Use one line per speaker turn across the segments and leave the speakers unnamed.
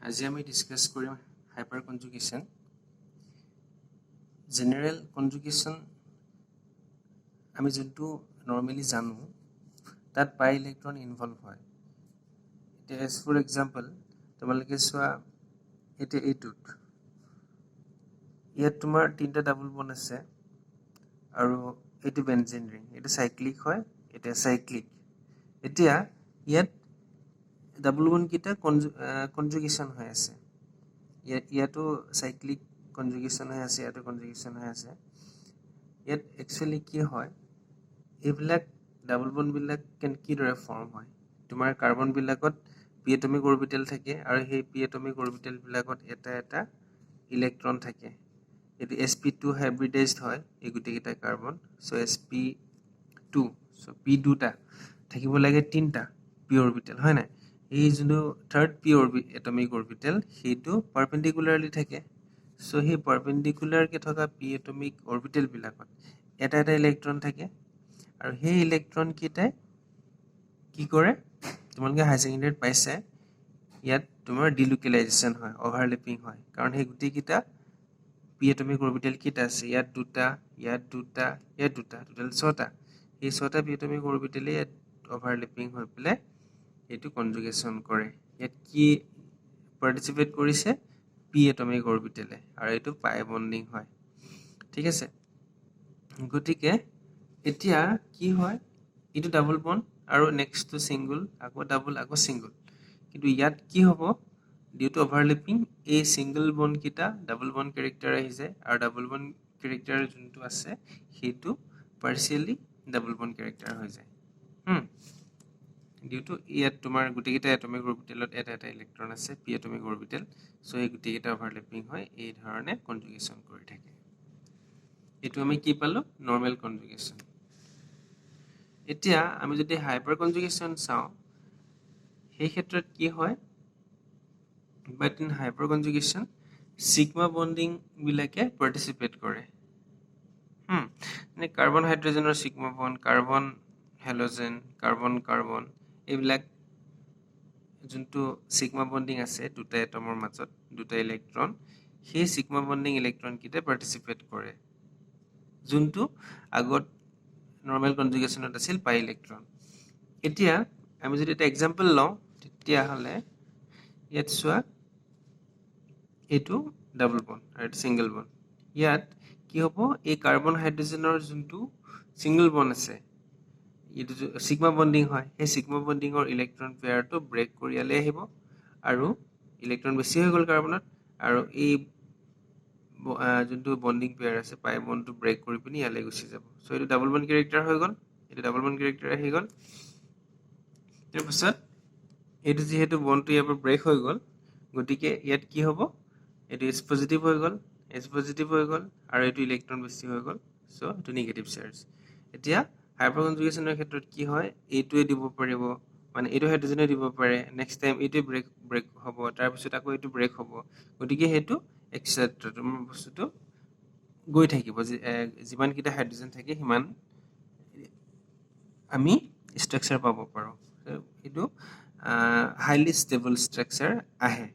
আজি আমি ডিসকাস কৰিম হাইপাৰ কনজুগেশ্যন জেনাৰেল কনজুগেশ্যন আমি যোনটো নৰ্মেলি জানো তাত পাই ইলেক্ট্ৰন ইনভলভ হয় এতিয়া এজ ফৰ এক্সাম্পল তোমালোকে চোৱা এটা এইটোত ইয়াত তোমাৰ তিনটা ডাবল বন্ড আছে আৰু এইটো বেনজিন ৰিং এটা সাইক্লিক হয় এটা সাইক্লিক এতিয়া ইয়াত ডাবল বন্ড কিটা কনজুগেশ্যন হৈ আছে ইয়াতো সাইক্লিক কনজুগেশ্যন হৈ আছে ইয়াতো কনজুগেশ্যন হৈ আছে ইয়াত একচুয়ালি কি হয় এইবিলাক ডাবল বন্ড বিলাক কি দৰে ফৰ্ম হয় তোমাৰ কাৰ্বন বিলাকত পি এটমিক অৰবিটেল থাকে আৰু সেই পি এটমিক অৰবিটেল বিলাকত এটা এটা ইলেক্ট্ৰন থাকে এটো sp2 হাইব্ৰিডাইজড হয় এই গুটিকেইটা carbon so sp2 so p দুটা থাকিব লাগে তিনটা p অৰবিটেল হয় না এই যোনটো থাৰ্ড p এটমিক অৰবিটেল হেতু পাৰপেন্ডিকুলাৰলি থাকে সো সেই পাৰপেন্ডিকুলাৰ কে থকা p এটমিক অৰবিটেল বিলাকত এটা এটা ইলেক্ট্ৰন থাকে আৰু সেই ইলেক্ট্ৰন কিটাই কি কৰে তোমালোকে হাই সেকেন্ডাৰীত পাইছে ইয়াত তোমাৰ ডিলোকেলাইজেশন হয় ওভাৰল্যাপিং হয় কাৰণ সেই গুটি কিটা p এটমিক অৰবিটেল কিটা আছে ইয়াত দুটা টোটাল 6টা এই 6টা p এটমিক অৰবিটেলে ওভাৰল্যাপিং হৈ পেলে এটো কনজুগেশ্যন কৰে ইয়াত কি পাৰ্টিসিপেট কৰিছে p এটমিক অৰবিটেলে আৰু এটো পাই বন্ডিং হয় ঠিক আছে গতিকে এতিয়া কি হয় এটো ডাবল বন্ড আৰু নেক্সট টু সিঙ্গল আকৌ ডাবল আকৌ সিঙ্গল কিন্তু ইয়াত কি হ'ব ডিউ টু ওভাৰল্যাপিং এই সিঙ্গল বন্ড কিটা ডাবল বন্ড ক্যাৰেক্টাৰ আহিছে আৰু ডাবল বন্ড ক্যাৰেক্টাৰ যোনটো আছে হেতু পাৰ্শিয়ালি ডাবল বন্ড ক্যাৰেক্টাৰ হৈ যায় ডিউ টু ইয়াত তোমাৰ গুটিকেইটা এটমিক অৰবিটেলত এটা এটা ইলেক্ট্ৰন আছে পি এটমিক অৰবিটেল সো এই গুটিকেইটা ওভাৰল্যাপিং হয় এই ধৰণে কনজুগেশ্যন কৰি থাকে এটো আমি কি পালো নৰ্মেল কনজুগেশ্যন এতিয়া আমি যদি হাইপাৰ কনজুগেশ্যন চাও সেই ক্ষেত্ৰত কি হয় but in hyperconjugation sigma bonding বিলাকে পাৰ্টিসিপেট কৰে মানে কাৰ্বন হাইড্ৰোজেনৰ sigma bond carbon halogen carbon carbon এইবিলাক যোনটো সিগমা বন্ডিং আছে দুটা এটমৰ মাজত দুটা ইলেক্ট্ৰন সেই সিগমা বন্ডিং ইলেক্ট্ৰন কিটা পাৰ্টিসিপেট কৰে যোনটো আগত নৰ্মেল কনজুগেশ্যনত আছিল পাই ইলেক্ট্ৰন এতিয়া আমি যদি এটা এক্সাম্পল লওঁ তেতিয়া হলে ইয়াত চোৱা এটো ডাবল বন্ড আৰু সিঙ্গল বন্ড ইয়াত কি হ'ব এই কাৰ্বন হাইড্ৰোজেনৰ যোনটো সিঙ্গল বন্ড আছে এটো সিগমা বন্ডিং হয় এই সিগমা বন্ডিংৰ ইলেক্ট্ৰন পেয়াৰটো ব্ৰেক কৰি আলে আহিব আৰু ইলেক্ট্ৰন বেছি হৈ গল কাৰ্বনত আৰু এই যোনটো বন্ডিং পেয়াৰ আছে পাই বন্ডটো ব্ৰেক কৰি পিনি ইয়ালে গুচি যাব সো এটো ডাবল বন্ড ক্যাৰেক্টাৰ হৈ গল এটো ডাবল বন্ড ক্যাৰেক্টাৰ আহি গল তাৰ পিছত এটো যেহেতু বন্ডটো ইয়াৰ পৰা ব্ৰেক হৈ গল গতিকে ইয়াত কি হ'ব এটো S পজিটিভ হৈ গল আৰু এটো ইলেক্ট্ৰন বেছি হৈ গল সো এটো নেগেটিভ চাৰ্জ এতিয়া হাইপাৰ কনজুগেশ্যনৰ ক্ষেত্ৰত কি হয় এইটোৱে দিব পাৰিব মানে এটো হাইড্ৰোজেনে দিব পাৰে নেক্সট টাইম এটো ব্ৰেক হ'ব তাৰ পিছত আকৌ এটো ব্ৰেক হ'ব গতিকে হেতু এক্সেট্ৰা তোমাৰ বস্তুটো গৈ থাকিব যিমান কিটা হাইড্ৰোজেন থাকে হিমান আমি স্ট্ৰাকচাৰ পাব পাৰো এটো হাইলি ষ্টেবল স্ট্ৰাকচাৰ আহে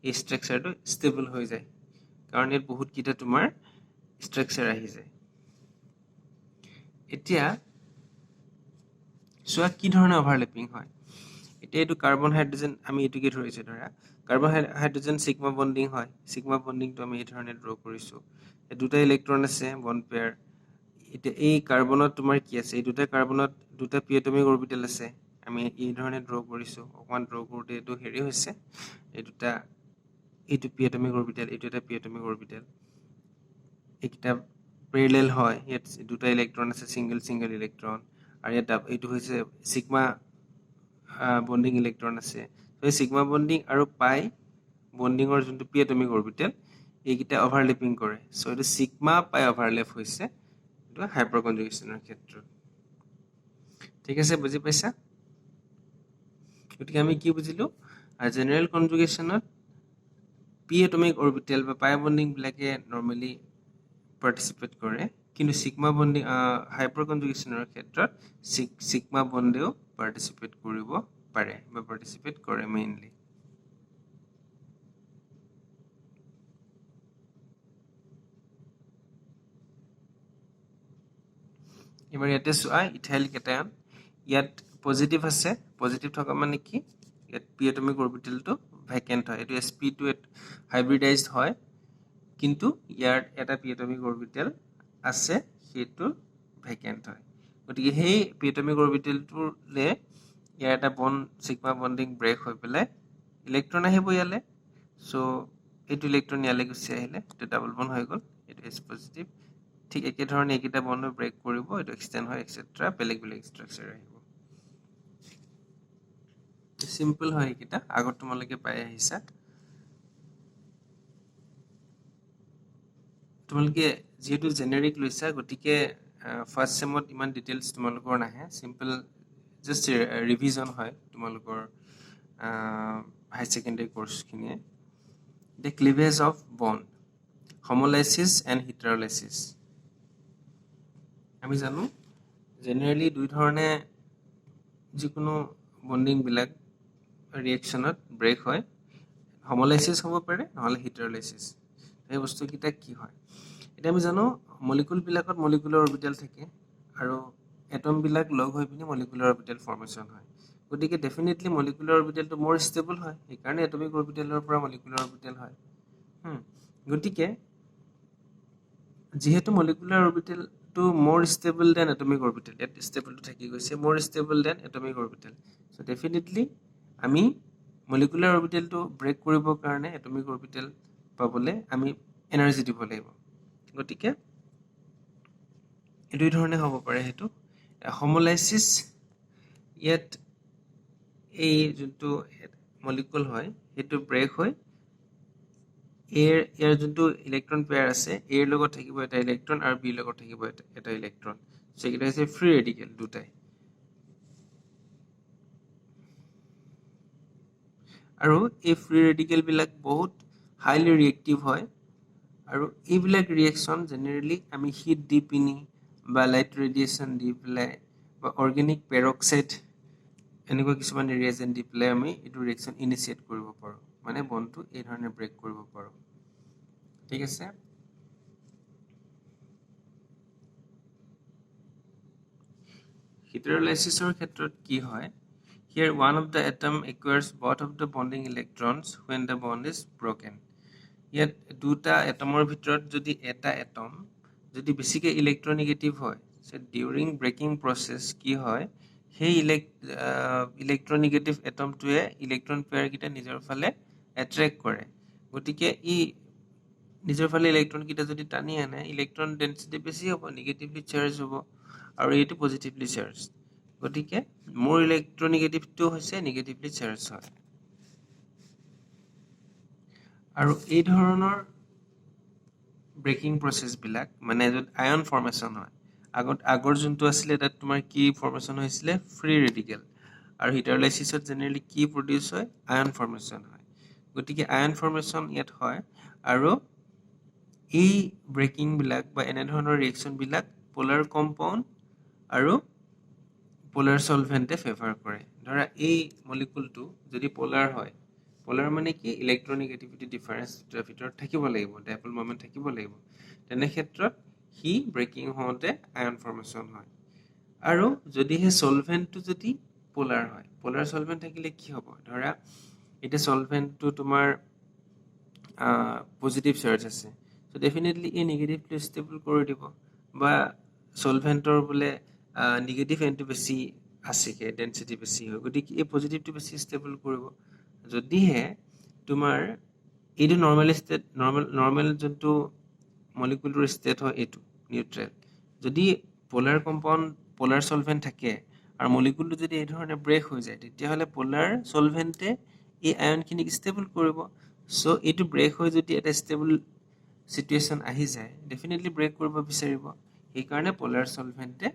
এই স্ট্ৰাকচাৰটো ষ্টেবল হৈ যায় কাৰণ ইয়াত বহুত কিটা তোমাৰ স্ট্ৰাকচাৰ আহি যায় এতিয়া সোয়া কি ধৰণে ওভাৰল্যাপিং হয় এতিয়া এটো কাৰ্বন হাইড্ৰোজেন আমি এটোকে ধৰিছে ধৰা কাৰ্বন হাইড্ৰোজেন সিগমা বন্ডিং হয় সিগমা বন্ডিংটো আমি এই ধৰণে ড্ৰ কৰিছো এই দুটা ইলেক্ট্ৰন আছে বন্ড পেয়াৰ এতিয়া এই কাৰ্বনত তোমাৰ কি আছে এই দুটা কাৰ্বনত দুটা পি এটমিক অৰবিটেল আছে আমি এই ধৰণে ড্ৰ কৰিছো অকমান ড্ৰ কৰোতে এটো হেৰি হৈছে এই দুটা এটো পি এটমিক অৰবিটেল এটো এটা পি এটমিক অৰবিটেল একটা প্যাৰালেল হয় ইয়াত দুটা ইলেক্ট্ৰন আছে সিঙ্গেল ইলেক্ট্ৰন আৰু ইয়াত এটো হৈছে সিগমা বন্ডিং ইলেক্ট্ৰন আছে সো এই সিগমা বন্ডিং আৰু পাই বন্ডিংৰ যোনটো পি এটমিক অৰবিটেল এইকিটা ওভাৰল্যাপিং কৰে সো এটো সিগমা পাই ওভাৰল্যাপ হৈছে এটো হাইপাৰ কনজুগেশ্যনৰ ক্ষেত্ৰত ঠিক আছে বুজি পাইছা গতিকে আমি কি বুজিলো জেনাৰেল কনজুগেশ্যনত পি এটমিক অৰবিটেল বা পাই বন্ডিং বিলাকে নৰমালি পাৰ্টিসিপেট কৰে কিন্তু সিগমা বন্ডিং হাইপাৰ কনজুগেশ্যনৰ ক্ষেত্ৰত সিগমা বন্ডেও পাৰ্টিসিপেট কৰিব পাৰে বা পাৰ্টিসিপেট কৰে মেইনলি এবাৰ ইয়াতে চোৱা ইথাইল কেটায়ন ইয়াত পজিটিভ আছে পজিটিভ থকা মানে কি ইয়াত পি এটমিক অৰবিটেলটো ভেকেন্ট হয় এটো sp2 হাইব্ৰিডাইজড হয় কিন্তু ইয়াৰ এটা পি এটমিক অৰবিটেল আছে সেইটো ভেকেন্ট হয় গতিকে সেই পি এটমিক অৰবিটেলটোলে ইয়াৰ এটা বন্ড সিগমা বন্ডিং ব্ৰেক হৈ পেলাই ইলেক্ট্ৰন আহিব ইয়ালে সো এইটো ইলেক্ট্ৰন ইয়ালে গুচি আহিলে এটা ডাবল বন্ড হৈ গ'ল এটো s পজিটিভ ঠিক একে ধৰণে এইকেইটা বন্ড ব্ৰেক কৰিব এটো এক্সটেন্ড হয় এটসেট্ৰা বেলেগ বেলেগ ষ্ট্ৰাকচাৰ আহিব সিম্পল হয় এইকেইটা আগত তোমালোকে পাই আহিছা তোমালোকে যেহেতু জেনেৰিক লৈছা গতিকে ফাৰ্স্ট সেমত ইমান ডিটেইলছ তোমালোকৰ নাহে সিম্পল জাস্ট ৰিভিজন হয় তোমালোকৰ হাই সেকেন্ডাৰী কোর্স খিনিয়ে the cleavage of bond homolysis and heterolysis আমি জানো জেনাৰেলি দুই ধৰণে যিকোনো বন্ডিং বিলাক ৰিঅ্যাকশনত ব্ৰেক হয় homolysis হ'ব পাৰে নহলে heterolysis এই বস্তু কিটা কি হয় এটা আমি জানো মলিকুল বিলাকত মলিকুলাৰ অৰবিটেল থাকে আৰু এটম বিলাক লগ হৈ পিনি মলিকুলাৰ অৰবিটেল ফৰ্মেশন হয় গতিকে ডেফিনেটলি মলিকুলাৰ অৰবিটেলটো মোৰ ষ্টেবল হয় এই কাৰণে এটমিক অৰবিটেলৰ পৰা মলিকুলাৰ অৰবিটেল হয় গতিকে যেহেতু মলিকুলাৰ অৰবিটেলটো more stable than atomic orbital এট ষ্টেবলটো থাকি গৈছে more stable than atomic orbital so definitely আমি মলিকুলাৰ অৰবিটেলটো ব্ৰেক কৰিবৰ কাৰণে এটমিক অৰবিটেল পাবলে আমি এনাৰ্জি দিব লাগিব গতিকে এই দুই ধৰণে হ'ব পাৰে হেতু হোমোলাইসিস ইয়াত এই যোনটো মলিকুল হয় হেতু ব্ৰেক হয় এৰ যোনটো ইলেক্ট্ৰন পেয়াৰ আছে এৰ লগত থাকিব এটা ইলেক্ট্ৰন আৰু বি লগত থাকিব এটা ইলেক্ট্ৰন সো এটা হৈছে ফ্ৰী ৰেডিকেল দুটাই আৰু এই ফ্ৰী ৰেডিকেল বিলাক বহুত হাইলি ৰিএক্টিভ হয় আৰু এইবিলাক ৰিঅ্যাকশন জেনাৰেলি আমি হিট দি পিনি বা লাইট ৰেডিয়েশন দি পেলাই বা অৰ্গেনিক পেৰক্সাইড এনেকুৱা কিছুমান ৰিএজেন্ট দি পেলাই আমি এইটো ৰিঅ্যাকশন ইনিশিয়েট কৰিব পাৰো মানে বন্ডটো এই ধৰণে ব্ৰেক কৰিব পাৰো ঠিক আছে heterolysis ক্ষেত্ৰত কি হয় here one of the atom acquires both of the bonding electrons when the bond is broken ইয়াত দুটা এটমৰ ভিতৰত যদি এটা এটম যদি বেছিকে ইলেক্ট্ৰোনেগেটিভ হয় সো ডিউৰিং ব্ৰেকিং প্ৰসেস কি হয় সেই ইলেক্ট্ৰোনেগেটিভ এটমটোৱে ইলেক্ট্ৰন পেয়াৰ কিটা নিজৰ ফালে এট্ৰেক্ট কৰে গতিকে ই নিজৰ ফালে ইলেক্ট্ৰন কিটা যদি টানি আনে ইলেক্ট্ৰন ডেন্সিটি বেছি হ'ব নেগেটিভলি চাৰ্জ হ'ব আৰু এইটো পজিটিভলি চাৰ্জ গতিকে মোৰ ইলেক্ট্ৰোনেগেটিভটো হৈছে নেগেটিভলি চাৰ্জ হয় আৰু এই ধৰণৰ ব্ৰেকিং প্ৰসেস বিলাক মানে যত আয়ন ফৰ্মেশন হয় আগৰ যোনটো আছিল তাত তোমাৰ কি ফৰ্মেশন হৈছিল ফ্ৰী ৰেডিকেল আৰু হেটাৰলাইসিছত জেনাৰেলি কি প্ৰডিউস হয় আয়ন ফৰ্মেশন হয় গতিকে আয়ন ফৰ্মেশন ইয়াত হয় আৰু এই ব্ৰেকিং বিলাক বা এনে ধৰণৰ ৰিঅ্যাকশন বিলাক পোলাৰ কম্পাউন্ড আৰু পোলাৰ সলভেন্টে ফেভাৰ কৰে ধৰা এই মলিকুলটো যদি পোলাৰ হয় পোলাৰ মানে কি ইলেক্ট্ৰোনেগেটিভিটি ডিফাৰেন্স ভিতৰত থাকিব লাগিব ডাইপল মোমেন্ট থাকিব লাগিব তেনে ক্ষেত্ৰত হি ব্ৰেকিং হওঁতে আয়ন ফৰ্মেশন হয় আৰু যদি হে সলভেন্টটো যদি পোলাৰ হয় পোলাৰ সলভেন্ট থাকিলে কি হ'ব ধৰা এটা সলভেন্টটো তোমাৰ পজিটিভ চাৰ্জ আছে সো ডেফিনেটলি এই নেগেটিভলি ষ্টেবল কৰি দিব বা সলভেন্টৰ বলে নেগেটিভ এন্ডটো বেছি আছে কে ডেন্সিটি বেছি হয় গতিকে এই পজিটিভটো বেছি ষ্টেবল কৰিব যদিহে তোমাৰ এইটো নৰ্মেল যোনটো মলিকুলৰ ষ্টেট হয় এইটো নিউট্ৰেল যদি পোলাৰ কম্পাউন্ড পোলাৰ সলভেন্ট থাকে আৰু মলিকুলটো যদি এই ধৰণে ব্ৰেক হৈ যায় তেতিয়াহলে পোলাৰ সলভেন্টে এই আয়নখিনিক ষ্টেবল কৰিব সো এইটো ব্ৰেক হৈ যদি এটা ষ্টেবল সিচুৱেচন আহি যায় ডেফিনেটলি ব্ৰেক কৰিব বিচাৰিব এই কাৰণে পোলাৰ সলভেন্টে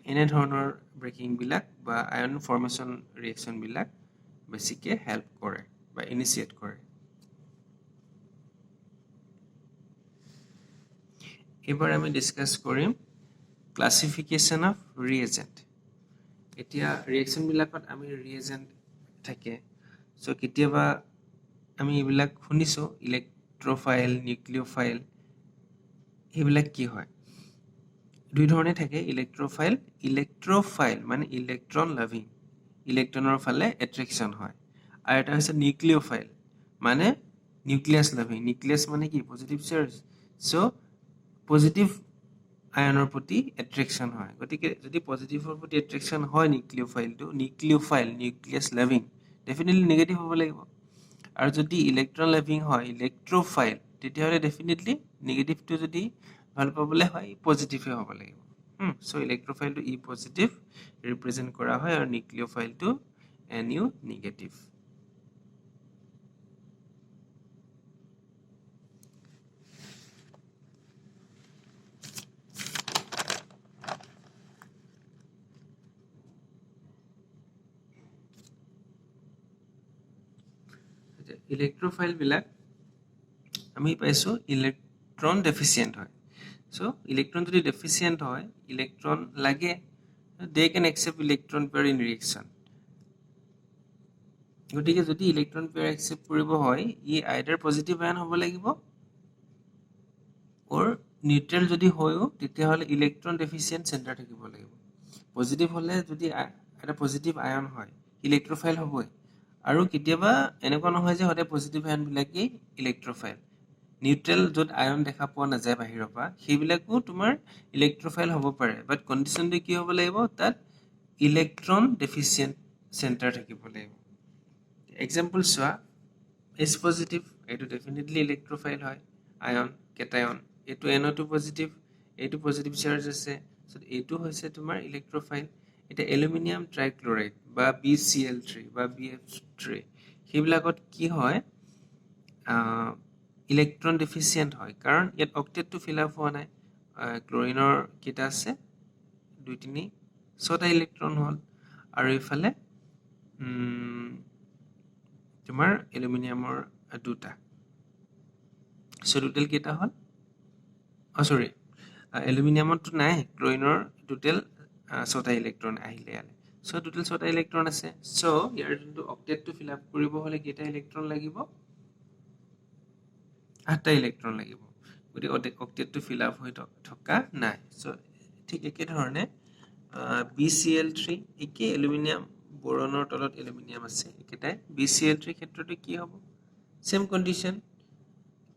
এনে ধৰণৰ ব্ৰেকিং বিলাক বা আয়ন ফৰ্মেশন ৰিঅ্যাকশন বিলাক বেছিকে হেল্প কৰে বা ইনিশিয়েট কৰে এবাৰ আমি ডিসকাস কৰিম ক্লাসিফিকেশন অফ ৰিএজেন্ট এতিয়া ৰিঅ্যাকশন বিলাকত আমি ৰিএজেন্ট থাকে সো কেতিয়াবা আমি এইবিলাক শুনিছো ইলেক্ট্ৰোফাইল নিউক্লিওফাইল এইবিলাক কি হয় দুই ধৰণে থাকে ইলেক্ট্ৰোফাইল মানে ইলেক্ট্ৰন লাভিং ইলেক্ট্ৰনৰ ফালে এট্ৰেকশ্যন হয় আৰু এটা হৈছে নিউক্লিওফাইল মানে নিউক্লিয়াছ লাভিং নিউক্লিয়াছ মানে কি পজিটিভ চাৰ্জ সো পজিটিভ আয়নৰ প্ৰতি এট্ৰেকশ্যন হয় গতিকে যদি পজিটিভৰ প্ৰতি এট্ৰেকশ্যন হয় নিউক্লিওফাইলটো nucleophile nucleus loving definitely negative হ'ব লাগিব আৰু যদি ইলেক্ট্ৰন লাভিং হয় ইলেক্ট্ৰোফাইল তেতিয়াহ'লে ডেফিনেটলি নেগেটিভটো যদি ভাল পাবলৈ হয় পজিটিভে হ'ব লাগিব সো ইলেক্ট্ৰোফাইলটো ই পজিটিভ ৰিপ্ৰেজেণ্ট কৰা হয় আৰু নিউক্লিওফাইলটো NU নেগেটিভ ইলেক্ট্ৰোফাইল বিলাক আমি পাইছো ইলেক্ট্ৰন ডেফিচিয়েন্ট হয় সো ইলেক্ট্ৰন যদি ডেফিচিয়েন্ট হয় ইলেক্ট্ৰন লাগে they can accept electron pair in reaction গতিকে যদি ইলেক্ট্ৰন পেয়াৰ একচেপ্ট কৰিব হয় ই আইদাৰ পজিটিভ আয়ন হ'ব লাগিব or নিউট্ৰেল যদি হয়ও তেতিয়াহ'লে ইলেক্ট্ৰন ডেফিচিয়েন্ট চেণ্টাৰ থাকিব লাগিব পজিটিভ হ'লে যদি এটা পজিটিভ আয়ন হয় ইলেক্ট্ৰোফাইল হ'বই আৰু কেতিয়াবা এনেকুৱা নহয় যে হতে পজিটিভ আয়ন বিলাকেই ইলেক্ট্ৰোফাইল নিউট্ৰেল য'ত আয়ন দেখা পোৱা নাযায় বাহিৰৰ পৰা সেইবিলাকো তোমাৰ ইলেক্ট্ৰোফাইল হ'ব পাৰে বাট কণ্ডিশ্যনটো কি হ'ব লাগিব তাত ইলেক্ট্ৰন ডেফিচিয়েন্ট চেণ্টাৰ থাকিব লাগিব এক্সাম্পল চোৱা H পজিটিভ এইটো ডেফিনেটলি ইলেক্ট্ৰোফাইল হয় আয়ন কেটায়ন এইটো NO2 পজিটিভ এইটো পজিটিভ চাৰ্জ আছে সো এইটো হৈছে তোমাৰ ইলেক্ট্ৰোফাইল এটা এলুমিনিয়াম ট্ৰাইক্লোৰাইড বা BCl3 বা BF3 সেইবিলাকত কি হয় ইলেক্ট্ৰন ডেফিচিয়েন্ট হয় কাৰণ ইয়াত অক্টেটটো ফিল আপ হোৱা নাই ক্লোৰিনৰ কেইটা আছে 2 3 6টা ইলেক্ট্ৰন হ'ল আৰু ইফালে তোমাৰ এলুমিনিয়ামৰ 2টা সো টোটাল কেইটা হ'ল সৰি এলুমিনিয়ামতো নাই ক্লোৰিনৰ টোটাল 6টা ইলেক্ট্ৰন আহিলে ইয়ালে সো টোটাল 6টা ইলেক্ট্ৰন আছে সো ইয়াৰ যোনটো অক্টেটটো ফিল আপ কৰিব হলে কেইটা ইলেক্ট্ৰন লাগিব 8টা ইলেক্ট্ৰন লাগিব গতিকে অক্টেটটো ফিল আপ হৈ থকা নাই সো ঠিক একে ধৰণে BCl3 একে এলুমিনিয়াম বোৰনৰ তলত এলুমিনিয়াম আছে একেটাই BCl3 ক্ষেত্ৰটো কি হ'ব সেম কন্ডিশন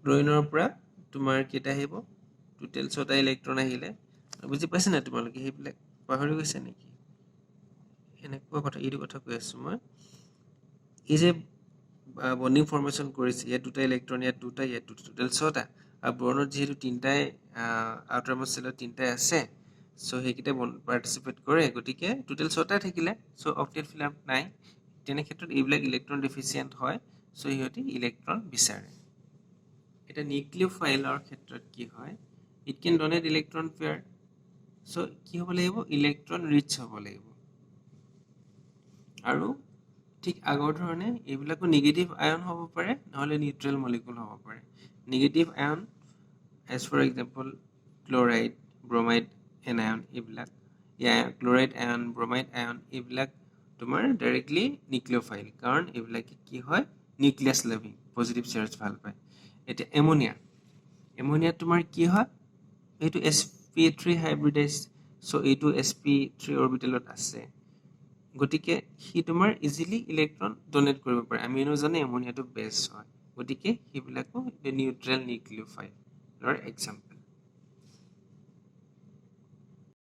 ক্লোৰিনৰ পৰা তোমাৰ কেইটা আহিব টোটাল 6টা ইলেক্ট্ৰন আহিলে বুজি পাইছা না তোমালোকে হেবিলাক পাহৰি গৈছে নেকি এনেকুৱা কথা এইটো কথা কৈ আছো মই এই যে বন্ডিং ফৰ্মেশন কৰিছে ইয়াত 2টা ইলেক্ট্ৰন ইয়াত 2টা ইয়াত টোটাল 6টা আৰু বোৰনৰ যেহেতু 3টাই আউটাৰমোষ্ট সেলত 3টাই আছে সো হেকিটা পাৰ্টিসিপেট কৰে গতিকে টোটাল 6টা থাকিলে সো অক্টেট ফিল আপ নাই তেনে ক্ষেত্ৰত এইবিলাক ইলেক্ট্ৰন ডেফিচিয়েন্ট হয় সো ইহতি ইলেক্ট্ৰন বিচাৰে এটা নিউক্লিওফাইলৰ ক্ষেত্ৰত কি হয় it can donate electron pair so কি হ'ব লাগিব ইলেক্ট্ৰন ৰিচ হ'ব লাগিব আৰু ঠিক আগৰ ধৰণে এইবিলাকো নেগেটিভ আয়ন হ'ব পাৰে নহলে নিউট্ৰেল মলিকুল হ'ব পাৰে negative Ayan as for example chloride bromide anion এইবিলাক ক্লোৰাইড আয়ন ব্ৰোমাইড আয়ন এইবিলাক তোমাৰ ডাইৰেক্টলি নিউক্লিওফাইল কাৰণ এইবিলাক কি হয় নিউক্লিয়াছ লাভিং পজিটিভ চাৰ্জ ভাল পায় এটা এমোনিয়া তোমাৰ কি হয় এইটো sp3 হাইব্ৰিডাইজ সো এইটো sp3 অৰবিটেলত আছে গতিকে হি তোমাৰ ইজিলি ইলেক্ট্ৰন ডোনেট কৰিব পাৰে আমি জানো এমোনিয়াটো বেছ হয় গতিকে হিবিলাকো নিউট্ৰেল নিউক্লিওফাইলৰ এক্সাম্পল